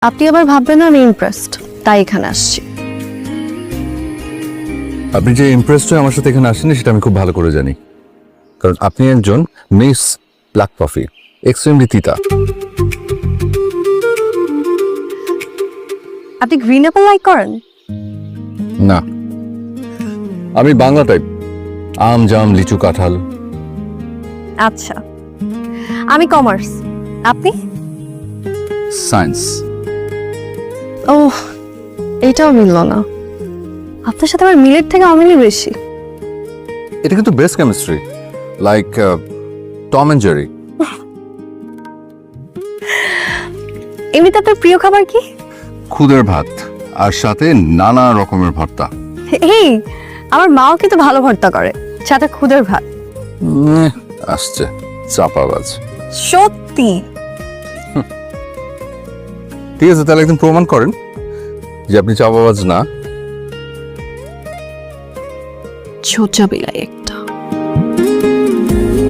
আপনি আবার ভাববেন না আমি ইমপ্রেসড, তাই এখানে আসছি। আপনি যে ইমপ্রেসড হয়ে আমার সাথে এখানে আসেনি সেটা আমি খুব ভালো করে জানি, কারণ আপনি একজন মিস ব্ল্যাক কফি, এক্সট্রিমলি তিতা। আপনি গ্রিন অ্যাপল লাইক করেন? না, আমি বাংলা টাইপ, আম জাম লিচু কাঁঠাল। আচ্ছা, আমি কমার্স, আপনি? সায়েন্স। ও, এটাও মিলল না। আপনার সাথে আমার মিলের থেকে অমিলই বেশি। এটা কিন্তু best chemistry, like Tom and Jerry. এমনিতে আপনার প্রিয় খাবার কি? খুদের ভাত আর সাথে নানা রকমের ভর্তা। এই, আমার মাও কিন্তু ভালো ভর্তা করে, সাথে খুদের ভাত। আসছে চাপাবাজ। সত্যি? ঠিক আছে, তাহলে একদম প্রমাণ করেন যে আপনি চাপাবাজ না। ছোচা বিলাই।